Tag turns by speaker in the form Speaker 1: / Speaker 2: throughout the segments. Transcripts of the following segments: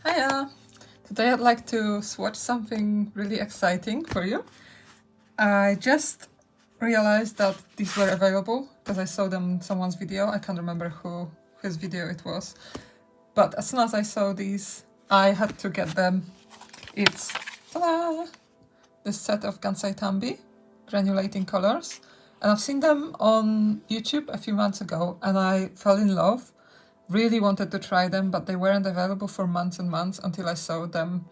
Speaker 1: Hiya! Today I'd like to swatch something really exciting for you. I just realized that these were available because I saw them in someone's video. I can't remember whose video it was. But as soon as I saw these, I had to get them. It's ta-da! This set of Gansai Tambi Granulating colors. And I've seen them on YouTube a few months ago and I fell in love. Really wanted to try them, but they weren't available for months and months until I saw them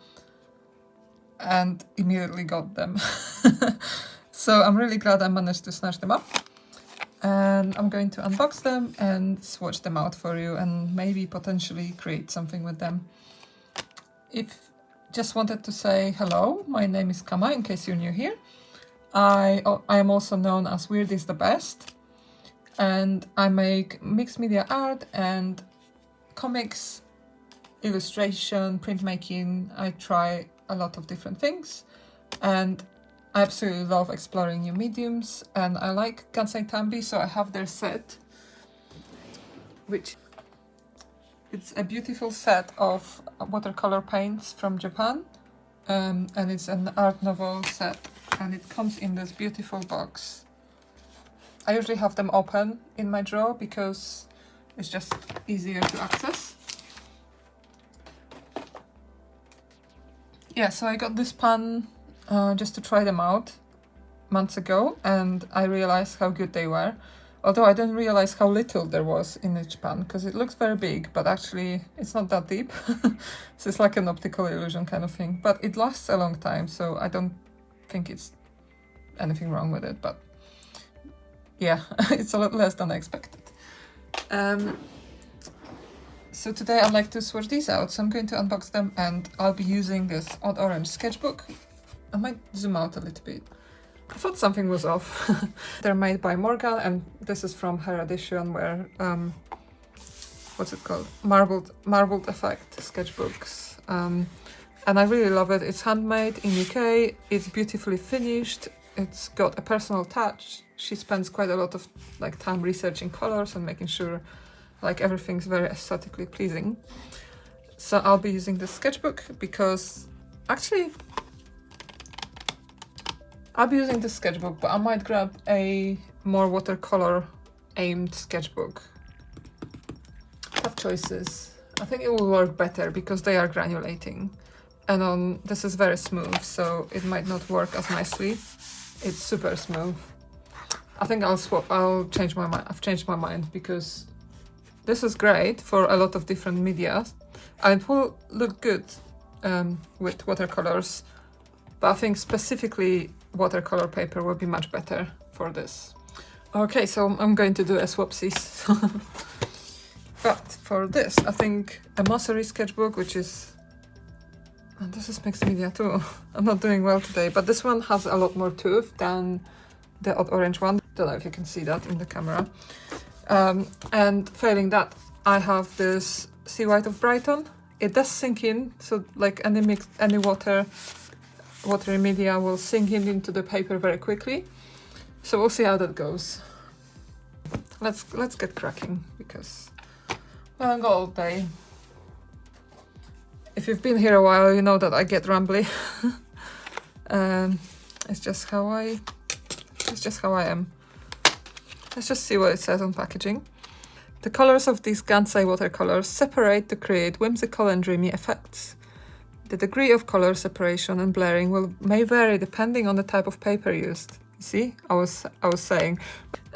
Speaker 1: and immediately got them. So I'm really glad I managed to snatch them up. And I'm going to unbox them and swatch them out for you and maybe potentially create something with them. Just wanted to say hello, my name is Kama in case you're new here. I am also known as Weird is the Best. And I make mixed media art and comics, illustration, printmaking. I try a lot of different things and I absolutely love exploring new mediums, and I like Gansai Tambi, so I have their set, which it's a beautiful set of watercolor paints from Japan, and it's an art novel set and it comes in this beautiful box. I usually have them open in my drawer because it's just easier to access. Yeah, so I got this pan just to try them out months ago and I realized how good they were. Although I didn't realize how little there was in each pan because it looks very big, but actually it's not that deep. So it's like an optical illusion kind of thing. But it lasts a long time, so I don't think it's anything wrong with it, but yeah, it's a lot less than I expected. So today I'd like to swatch these out, so I'm going to unbox them and I'll be using this odd orange sketchbook. I might zoom out a little bit. I thought something was off. They're made by Morgan and this is from her edition where, what's it called? Marbled effect sketchbooks. And I really love it. It's handmade in UK, it's beautifully finished, it's got a personal touch. She spends quite a lot of time researching colors and making sure everything's very aesthetically pleasing. So I'll be using this sketchbook because actually I'll be using this sketchbook, but I might grab a more watercolor aimed sketchbook. Tough choices. I think it will work better because they are granulating and this is very smooth, so it might not work as nicely. It's super smooth. I think I'll change my mind. I've changed my mind because this is great for a lot of different media and it will look good with watercolors, but I think specifically watercolor paper will be much better for this. Okay, so I'm going to do a swapsies. But for this, I think a Mossery sketchbook, which is, and this is mixed media too. I'm not doing well today, but this one has a lot more tooth than the odd orange one. Don't know if you can see that in the camera. And failing that, I have this Sea White of Brighton. It does sink in, so any watery media will sink in into the paper very quickly. So we'll see how that goes. Let's get cracking because well, I've got all day. If you've been here a while, you know that I get rambly. It's just how I am. Let's just see what it says on packaging. The colors of these Gansai watercolors separate to create whimsical and dreamy effects. The degree of color separation and blurring may vary depending on the type of paper used. You see, I was saying.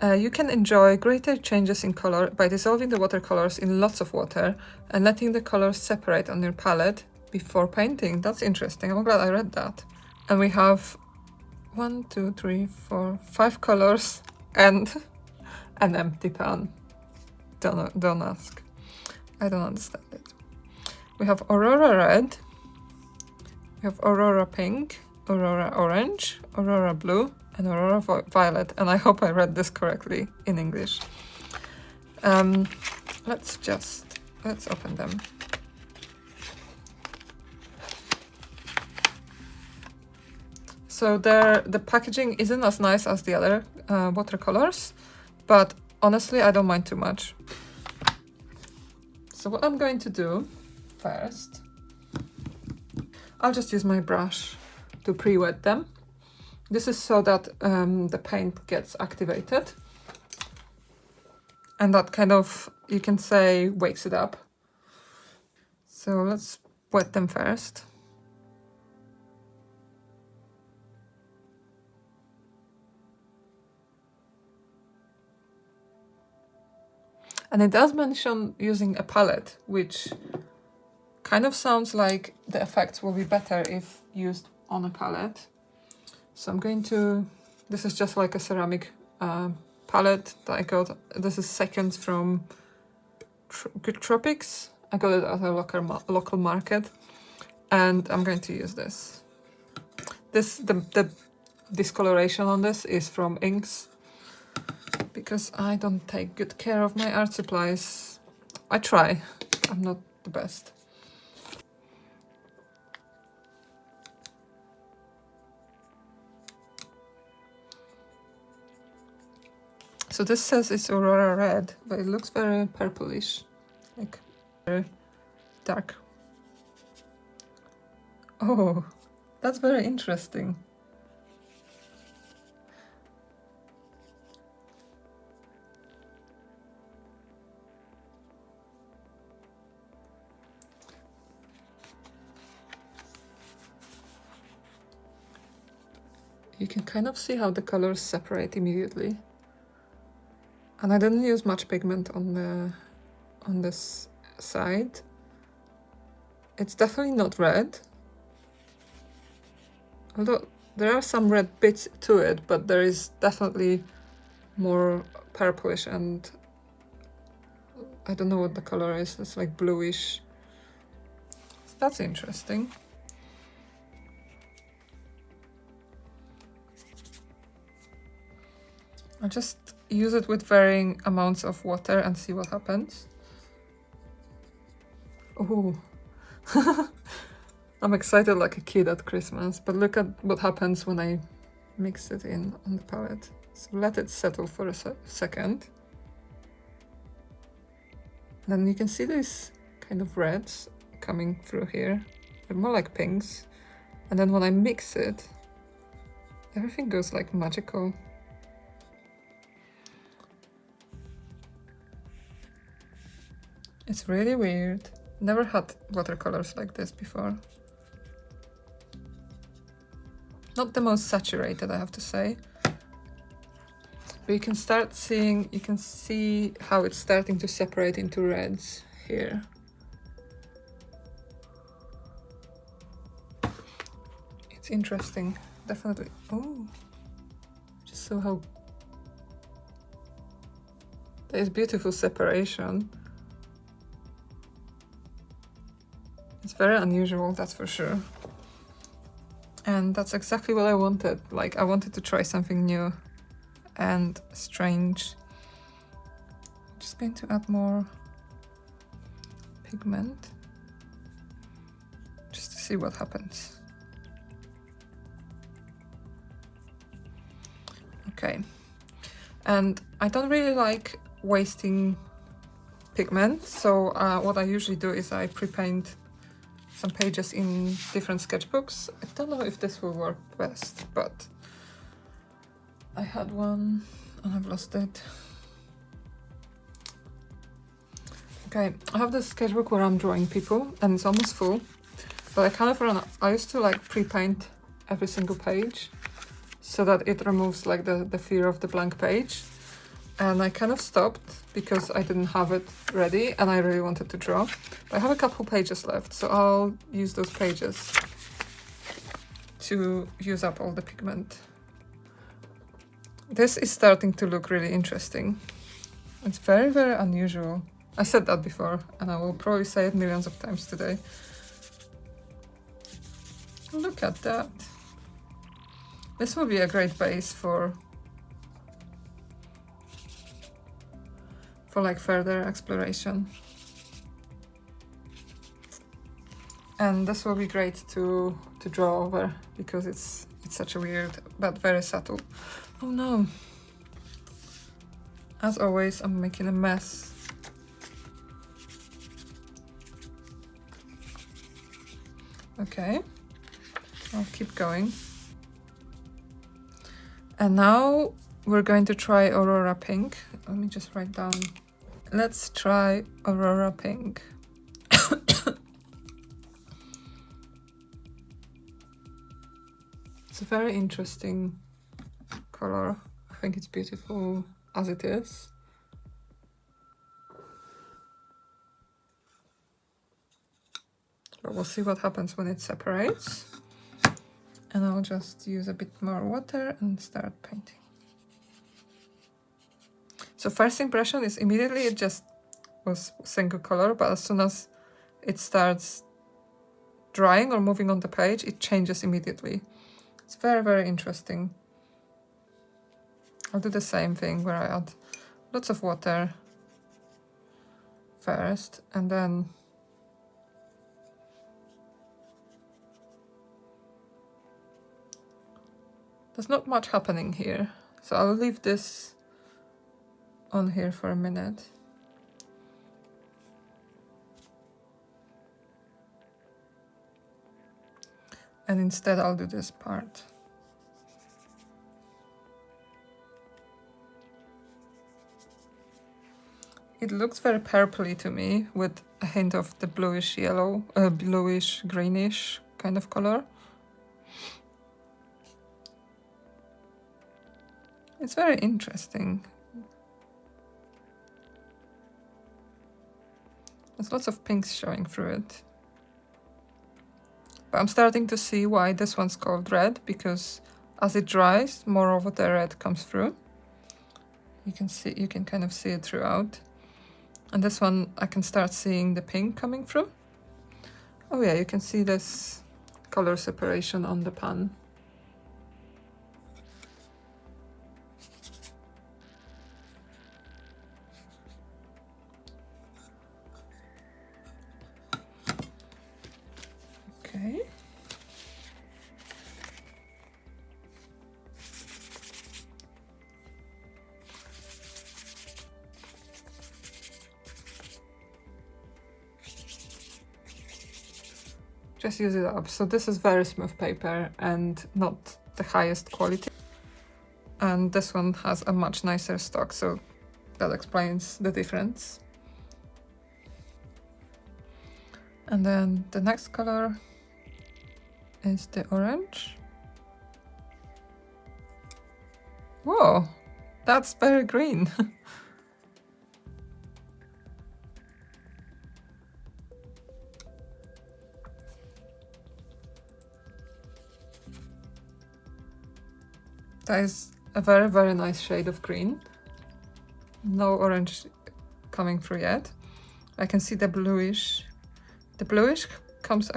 Speaker 1: You can enjoy greater changes in color by dissolving the watercolors in lots of water and letting the colors separate on your palette before painting. That's interesting. I'm glad I read that. And we have 1, 2, 3, 4, 5 colors and an empty pan. Don't ask. I don't understand it. We have Aurora Red, we have Aurora Pink, Aurora Orange, Aurora Blue, and Aurora Violet. And I hope I read this correctly in English. Let's open them. So the packaging isn't as nice as the other watercolors, but honestly, I don't mind too much. So what I'm going to do first I'll just use my brush to pre-wet them. This is so that the paint gets activated. And that kind of, you can say, wakes it up. So let's wet them first. And it does mention using a palette, which kind of sounds like the effects will be better if used on a palette. So I'm going to, this is just like a ceramic palette that I got. This is Seconds from Good Tropics. I got it at a local market, and I'm going to use this. The discoloration on this is from inks, because I don't take good care of my art supplies. I try, I'm not the best. So this says it's Aurora Red, but it looks very purplish, like very dark. Oh, that's very interesting. You can kind of see how the colors separate immediately. And I didn't use much pigment on this side. It's definitely not red. Although there are some red bits to it, but there is definitely more purplish, and I don't know what the color is. It's like bluish. So that's interesting. I'll just use it with varying amounts of water and see what happens. Oh, I'm excited like a kid at Christmas, but look at what happens when I mix it in on the palette. So let it settle for a second. Then you can see these kind of reds coming through here. They're more like pinks. And then when I mix it, everything goes like magical. It's really weird. Never had watercolors like this before. Not the most saturated, I have to say. But you can start seeing, you can see how it's starting to separate into reds here. It's interesting, definitely. Oh, just so how there's beautiful separation. It's very unusual, that's for sure. And that's exactly what I wanted. Like, I wanted to try something new and strange. I'm just going to add more pigment just to see what happens. Okay. And I don't really like wasting pigment, so what I usually do is I pre-paint some pages in different sketchbooks. I don't know if this will work best, but I had one and I've lost it. Okay, I have this sketchbook where I'm drawing people and it's almost full, but I kind of I used to like pre-paint every single page so that it removes like the fear of the blank page. And I kind of stopped because I didn't have it ready and I really wanted to draw. But I have a couple pages left, so I'll use those pages to use up all the pigment. This is starting to look really interesting. It's very, very unusual. I said that before, and I will probably say it millions of times today. Look at that. This will be a great base for like further exploration. And this will be great to draw over because it's such a weird but very subtle. Oh no. As always, I'm making a mess. Okay. I'll keep going. And now we're going to try Aurora Pink. Let me just write down. Let's try Aurora Pink. It's a very interesting color. I think it's beautiful as it is. But we'll see what happens when it separates. And I'll just use a bit more water and start painting. So first impression is immediately it just was single color, but as soon as it starts drying or moving on the page, it changes immediately. It's very, very interesting. I'll do the same thing where I add lots of water first, and then there's not much happening here. So I'll leave this on here for a minute. And instead I'll do this part. It looks very purpley to me with a hint of the bluish yellow, bluish greenish kind of color. It's very interesting. There's lots of pinks showing through it. But I'm starting to see why this one's called red, because as it dries, more of the red comes through. You can kind of see it throughout. And this one, I can start seeing the pink coming through. Oh yeah, you can see this color separation on the pan. Okay. Just use it up. So this is very smooth paper and not the highest quality. And this one has a much nicer stock, so that explains the difference. And then the next color is the orange. Whoa, that's very green. That is a very, very nice shade of green. No orange coming through yet. I can see the bluish. The bluish comes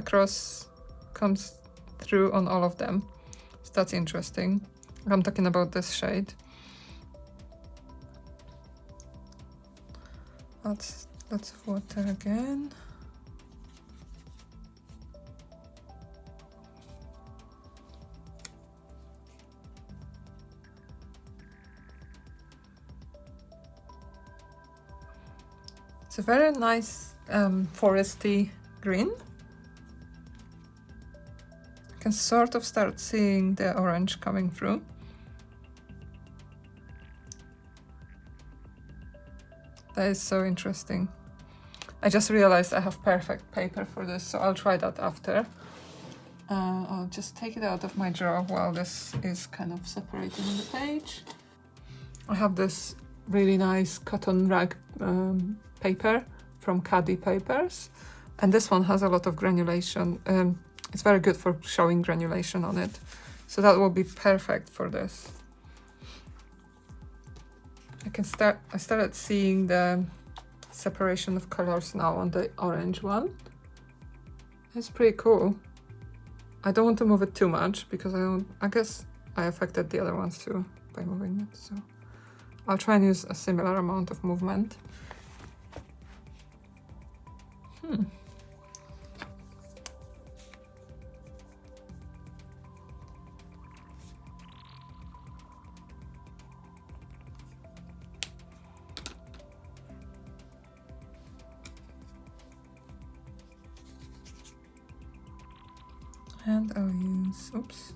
Speaker 1: through on all of them. So that's interesting. I'm talking about this shade. Lots of water again. It's a very nice foresty green. I can sort of start seeing the orange coming through. That is so interesting. I just realized I have perfect paper for this, so I'll try that after. I'll just take it out of my drawer while this is kind of separating on the page. I have this really nice cotton rag paper from Caddy Papers, and this one has a lot of granulation. It's very good for showing granulation on it, so that will be perfect for this. I started seeing the separation of colors now on the orange one. It's pretty cool. I don't want to move it too much because I guess I affected the other ones too by moving it, so I'll try and use a similar amount of movement. And I'll use, oops,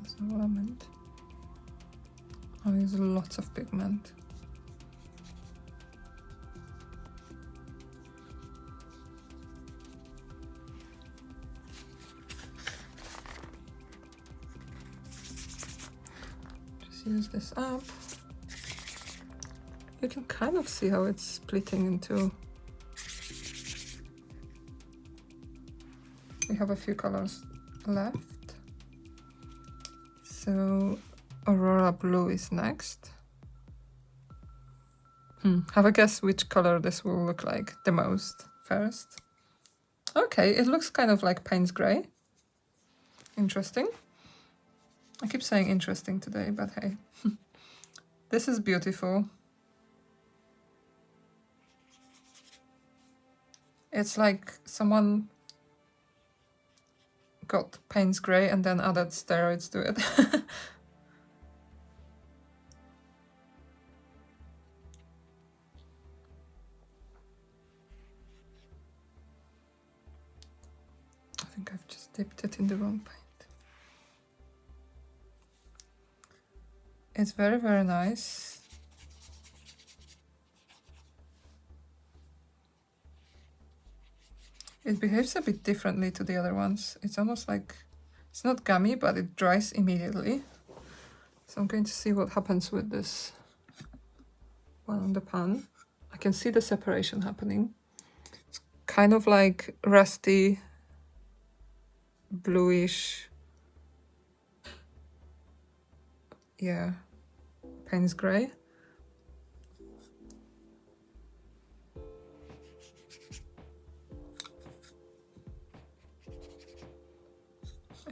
Speaker 1: that's not what I meant. I'll use lots of pigment. Just use this up. You can kind of see how it's splitting into. We have a few colors left. So Aurora Blue is next. Have a guess which color this will look like the most first. Okay, it looks kind of like Payne's Grey. Interesting. I keep saying interesting today, but hey. This is beautiful. It's like someone got Payne's Grey and then added steroids to it. I think I've just dipped it in the wrong paint. It's very, very nice. It behaves a bit differently to the other ones. It's almost like, it's not gummy, but it dries immediately. So I'm going to see what happens with this one on the pan. I can see the separation happening. It's kind of like rusty, bluish, yeah, Payne's Grey.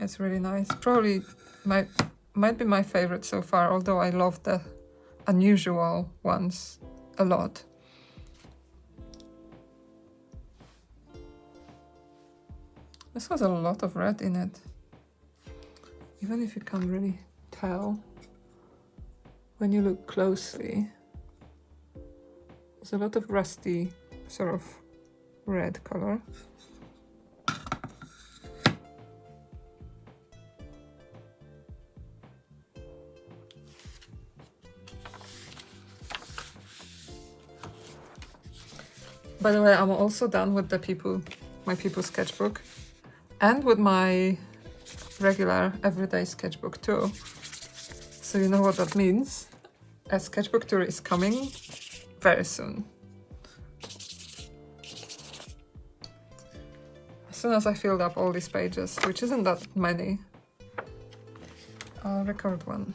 Speaker 1: It's really nice. Probably might be my favorite so far, although I love the unusual ones a lot. This has a lot of red in it, even if you can't really tell when you look closely. There's a lot of rusty sort of red color. By the way, I'm also done with my People sketchbook and with my regular everyday sketchbook too. So you know what that means. A sketchbook tour is coming very soon. As soon as I filled up all these pages, which isn't that many, I'll record one.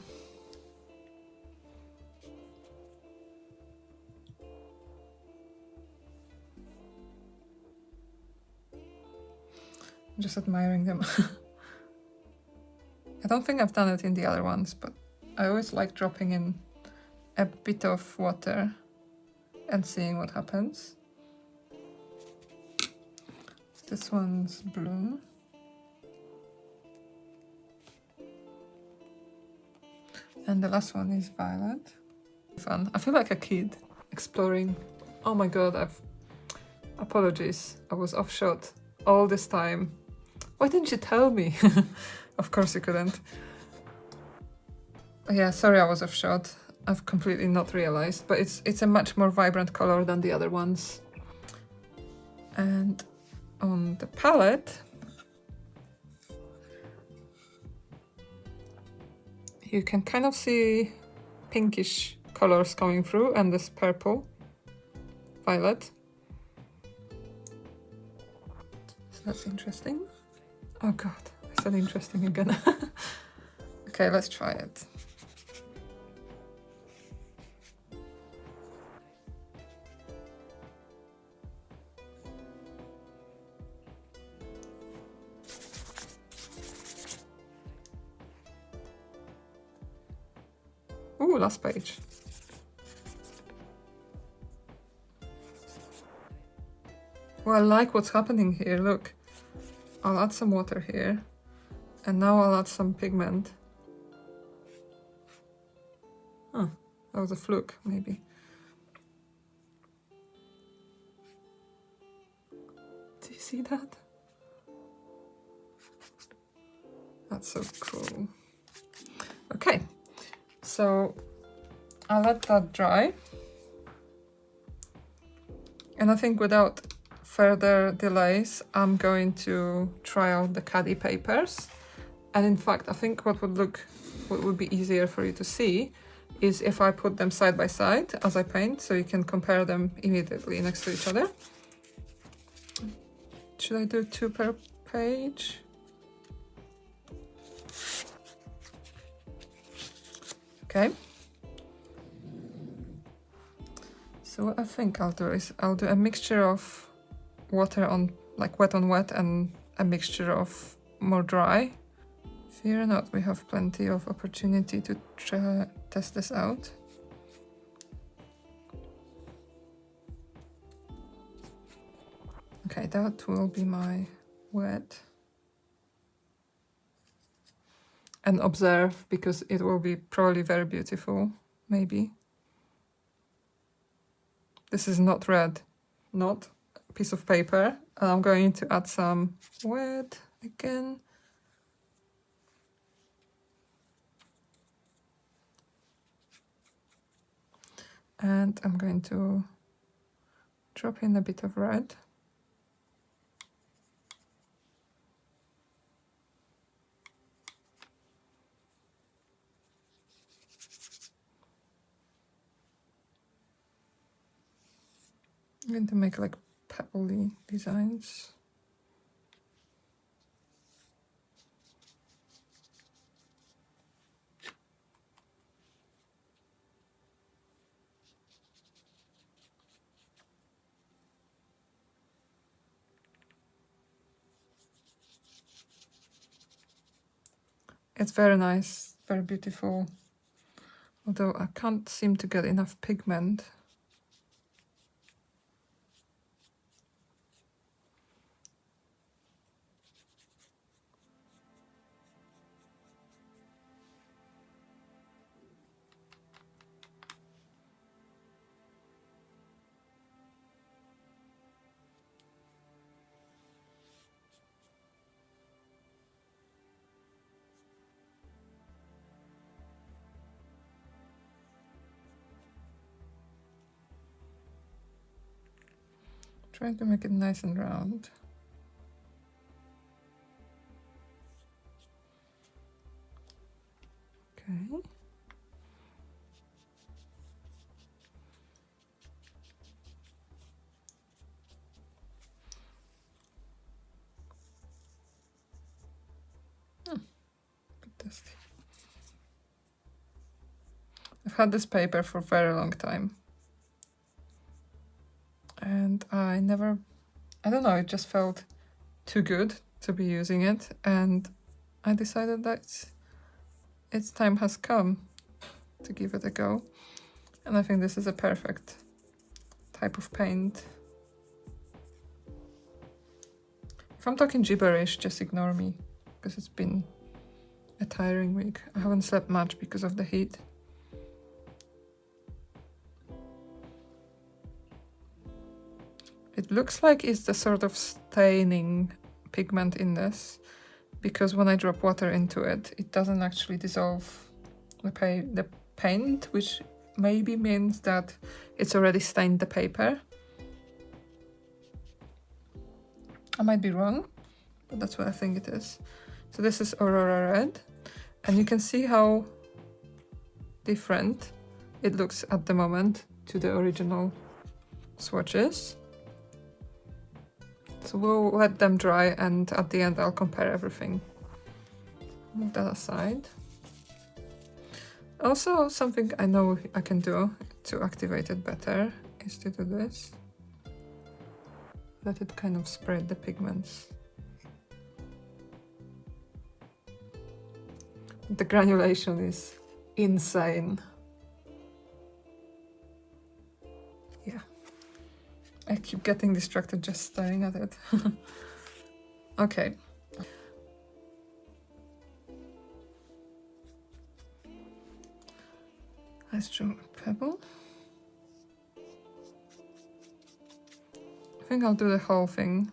Speaker 1: I'm just admiring them. I don't think I've done it in the other ones, but I always like dropping in a bit of water and seeing what happens. This one's blue. And the last one is violet. Fun. I feel like a kid exploring. Oh my god, apologies. I was off shot all this time. Why didn't you tell me? Of course you couldn't. Yeah, sorry I was off shot. I've completely not realized, but it's a much more vibrant color than the other ones. And on the palette, you can kind of see pinkish colors coming through and this purple, violet. So that's interesting. Oh god, I said interesting again. Okay, let's try it. Ooh, last page. Well, I like what's happening here, look. I'll add some water here. And now I'll add some pigment. Huh, that was a fluke, maybe. Do you see that? That's so cool. Okay, so I'll let that dry. And I think without further delays, I'm going to try out the caddy papers. And in fact, I think what would be easier for you to see is if I put them side by side as I paint, so you can compare them immediately next to each other. Should I do 2 per page? Okay. So what I think I'll do is I'll do a mixture of water on, like wet on wet, and a mixture of more dry. Fear not, we have plenty of opportunity to test this out. Okay, that will be my wet. And observe, because it will be probably very beautiful, maybe. This is not red, not a piece of paper. And I'm going to add some wet again. And I'm going to drop in a bit of red. I'm going to make like pebbly designs. It's very nice, very beautiful. Although I can't seem to get enough pigment. Trying to make it nice and round. Okay. Bit dusty. I've had this paper for a very long time. And I don't know, it just felt too good to be using it. And I decided that its time has come to give it a go. And I think this is a perfect type of paint. If I'm talking gibberish, just ignore me, because it's been a tiring week. I haven't slept much because of the heat. It looks like it's the sort of staining pigment in this, because when I drop water into it, it doesn't actually dissolve the paint, which maybe means that it's already stained the paper. I might be wrong, but that's what I think it is. So this is Aurora Red, and you can see how different it looks at the moment to the original swatches. So we'll let them dry, and at the end I'll compare everything. Move that aside. Also, something I know I can do to activate it better is to do this. Let it kind of spread the pigments. The granulation is insane. Yeah. I keep getting distracted just staring at it. Okay. Let's draw a pebble. I think I'll do the whole thing.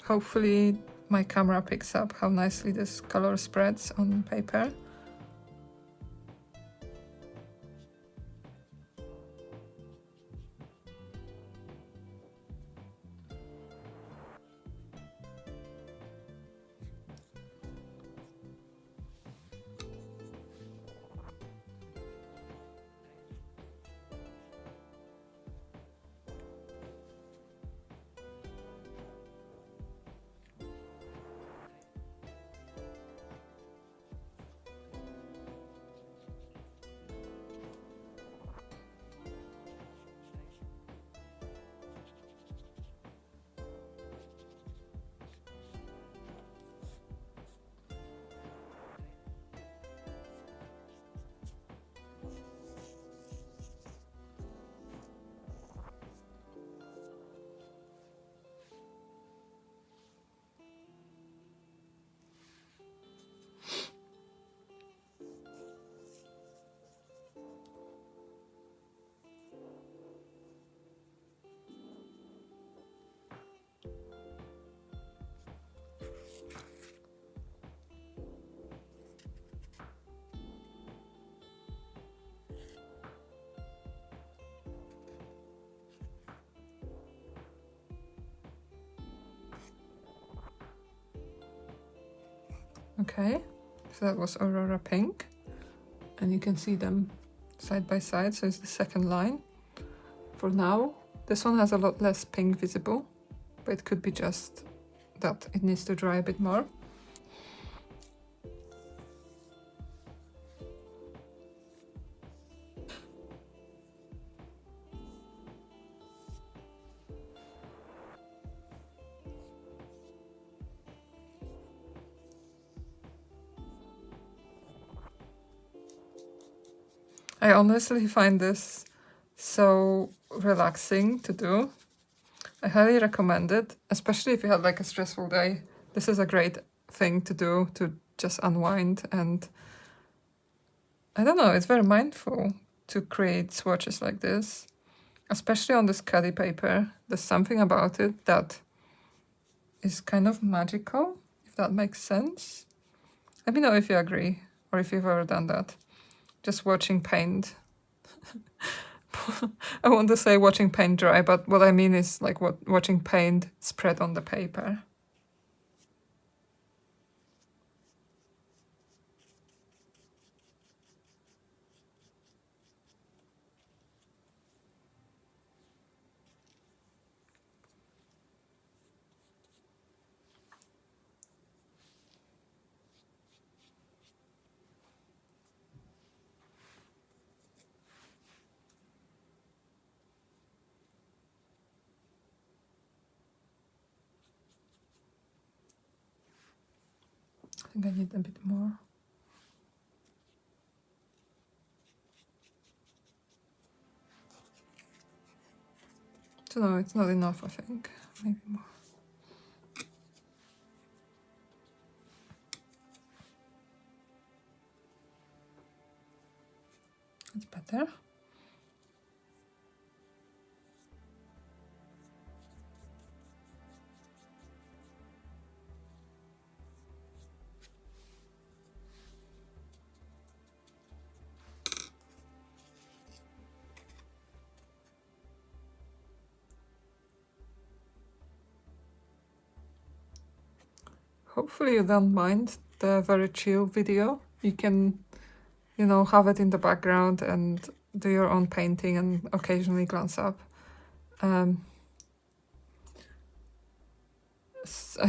Speaker 1: Hopefully my camera picks up how nicely this color spreads on paper. Okay, so that was Aurora Pink, and you can see them side by side, so it's the second line. For now, this one has a lot less pink visible, but it could be just that it needs to dry a bit more. I honestly find this so relaxing to do. I highly recommend it, especially if you had like a stressful day. This is a great thing to do to just unwind, and I don't know, it's very mindful to create swatches like this, especially on this cutty paper. There's something about it that is kind of magical, if that makes sense. Let me know if you agree or if you've ever done that. Just watching paint. I want to say watching paint dry, but what I mean is like watching paint spread on the paper. I think I need a bit more. So no, it's not enough, I think. Maybe more. It's better. Hopefully you don't mind the very chill video. You can, you know, have it in the background and do your own painting and occasionally glance up. I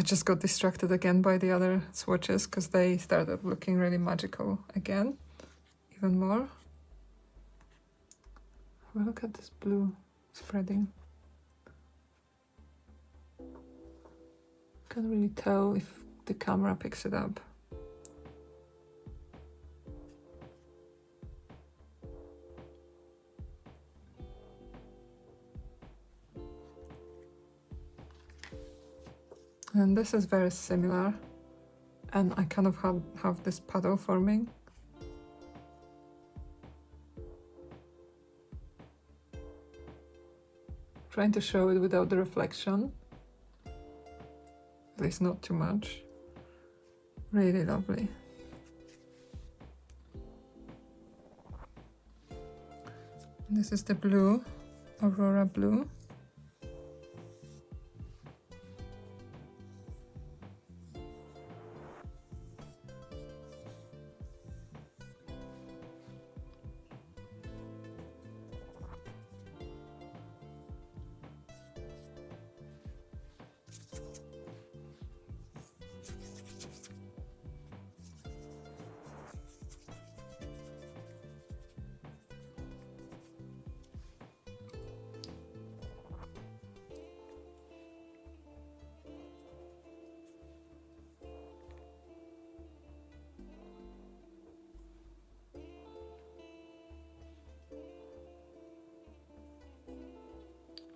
Speaker 1: just got distracted again by the other swatches because they started looking really magical again, even more. Have a look at this blue spreading. Can't really tell if the camera picks it up. And this is very similar, and I kind of have this puddle forming. Trying to show it without the reflection. least not too much. Really lovely. This is the blue, Aurora blue.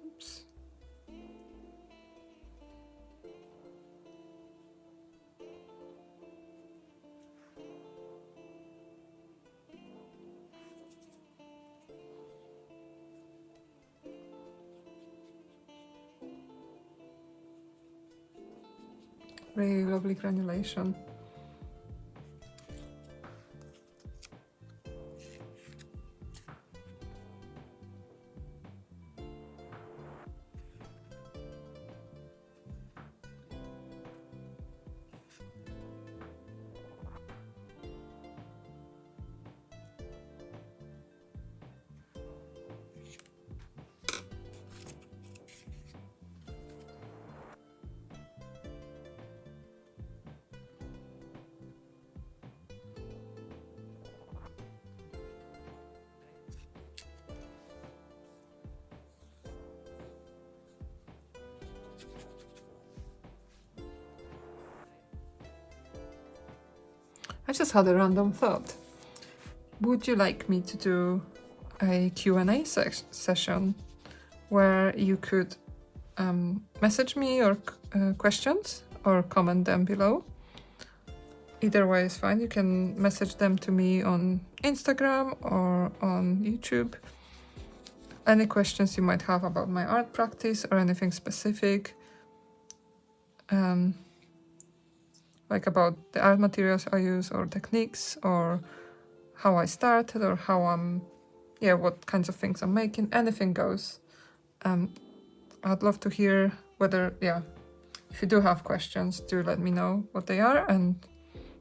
Speaker 1: Oops. Really lovely granulation. I just had a random thought. Would you like me to do a Q&A session where you could message me your questions or comment them below? Either way is fine. You can message them to me on Instagram or on YouTube. Any questions you might have about my art practice or anything specific. Like about the art materials I use or techniques or how I started or how what kinds of things I'm making, anything goes. I'd love to hear whether, if you do have questions, do let me know what they are, and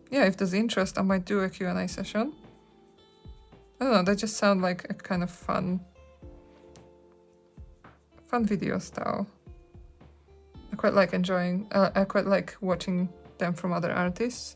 Speaker 1: if there's interest, I might do a Q&A session. I don't know, they just sound like a kind of fun video style. I quite like watching them from other artists.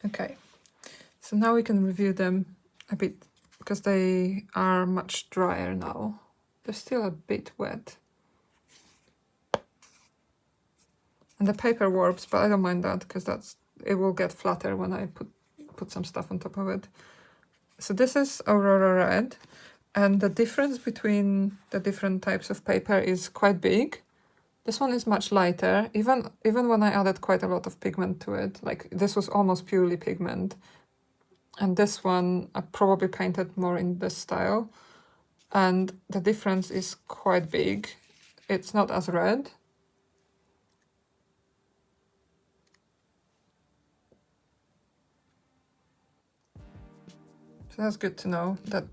Speaker 1: Okay, so now we can review them a bit because they are much drier now. They're still a bit wet. And the paper warps, but I don't mind that because it will get flatter when I put some stuff on top of it. So this is Aurora Red, and the difference between the different types of paper is quite big. This one is much lighter, even when I added quite a lot of pigment to it. Like this was almost purely pigment. And this one I probably painted more in this style. And the difference is quite big. It's not as red. So that's good to know that,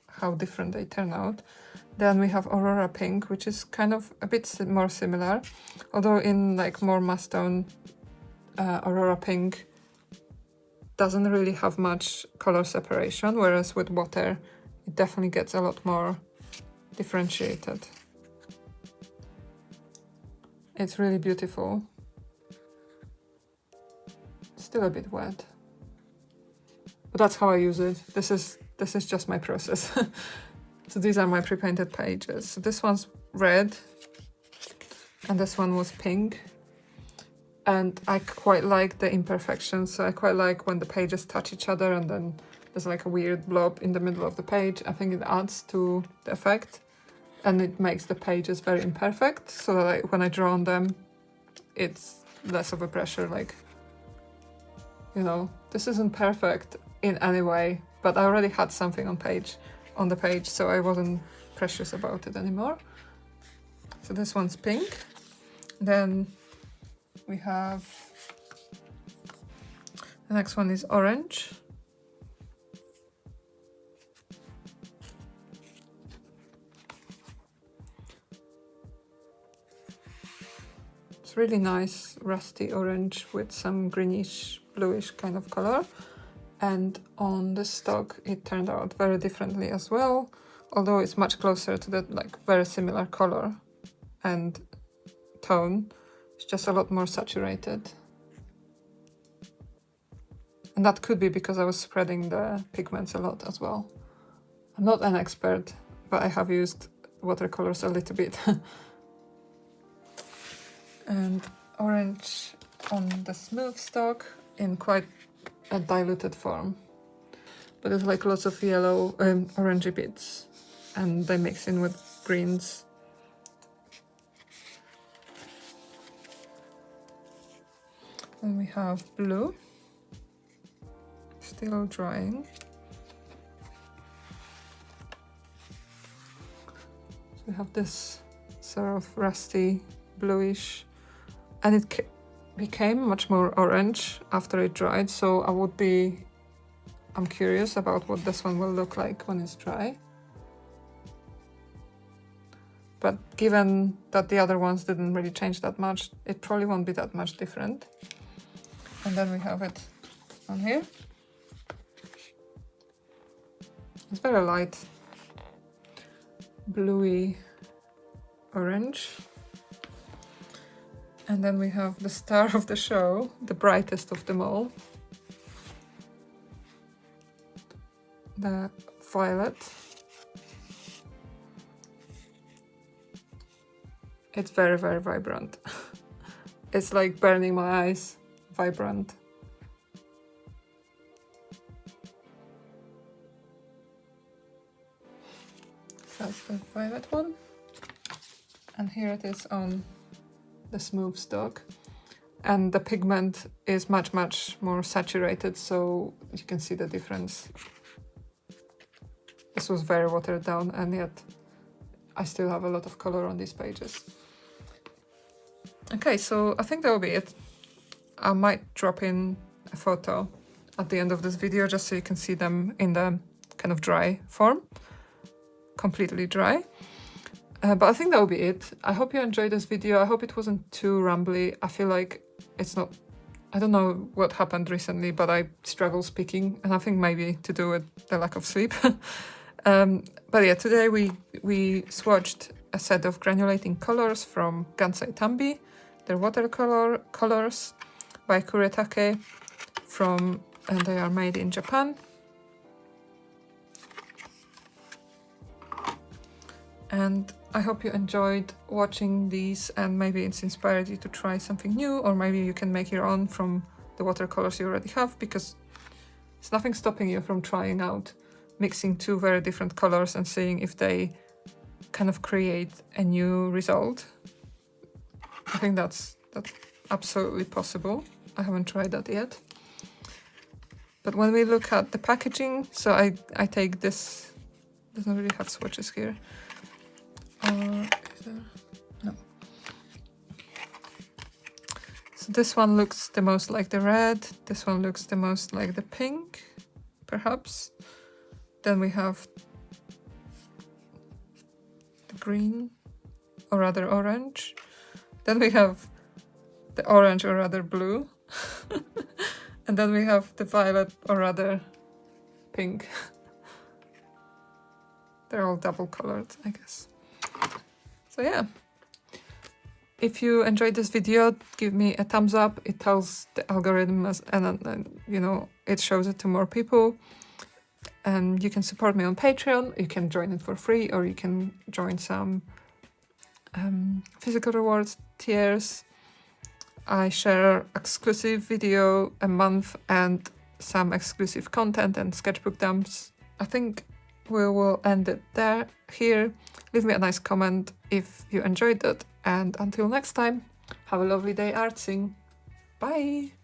Speaker 1: how different they turn out. Then we have Aurora Pink, which is kind of a bit more similar, although in like more mass tone, Aurora Pink doesn't really have much color separation, whereas with water, it definitely gets a lot more differentiated. It's really beautiful. Still a bit wet, but that's how I use it. This is just my process. So these are my pre-painted pages. So this one's red and this one was pink. And I quite like the imperfections. So I quite like when the pages touch each other and then there's like a weird blob in the middle of the page. I think it adds to the effect and it makes the pages very imperfect. So that when I draw on them, it's less of a pressure. Like, you know, this isn't perfect in any way, but I already had something on the page, so I wasn't precious about it anymore. So this one's pink. Then we have the next one is orange. It's really nice rusty orange with some greenish bluish kind of color. And on the stock it turned out very differently as well, although it's much closer to that like very similar color and tone. It's just a lot more saturated. And that could be because I was spreading the pigments a lot as well. I'm not an expert, but I have used watercolors a little bit. And orange on the smooth stock in quite a diluted form. But there's like lots of yellow, orangey bits, and they mix in with greens. And we have blue, still drying. So we have this sort of rusty bluish, and it became much more orange after it dried, so I'm curious about what this one will look like when it's dry. But given that the other ones didn't really change that much, it probably won't be that much different. And then we have it on here. It's very light, bluey orange. And then we have the star of the show, the brightest of them all. The violet. It's very, very vibrant. It's like burning my eyes, vibrant. So that's the violet one. And here it is on the smooth stock, and the pigment is much more saturated, so you can see the difference. This was very watered down, and yet I still have a lot of color on these pages. Okay, so I think that will be it. I might drop in a photo at the end of this video just so you can see them in the kind of dry form, completely dry. But I think that will be it. I hope you enjoyed this video. I hope it wasn't too rambly. I feel like it's not... I don't know what happened recently, but I struggle speaking, and I think maybe to do with the lack of sleep. But yeah, today we swatched a set of granulating colors from Gansai Tambi. They're watercolors by Kuretake and they are made in Japan. And I hope you enjoyed watching these, and maybe it's inspired you to try something new, or maybe you can make your own from the watercolors you already have, because there's nothing stopping you from trying out mixing two very different colors and seeing if they kind of create a new result. I think that's absolutely possible. I haven't tried that yet. But when we look at the packaging, so I take this, doesn't really have swatches here. No. So this one looks the most like the red, this one looks the most like the pink, perhaps. Then we have the green, or rather orange. Then we have the orange, or rather blue. And then we have the violet, or rather pink. They're all double colored, I guess. So yeah, if you enjoyed this video, give me a thumbs up. It tells the algorithm and you know, it shows it to more people. And you can support me on Patreon. You can join it for free, or you can join some physical rewards tiers. I share exclusive video a month and some exclusive content and sketchbook dumps. I think we will end it here. Leave me a nice comment if you enjoyed it, and until next time, have a lovely day artsing. Bye!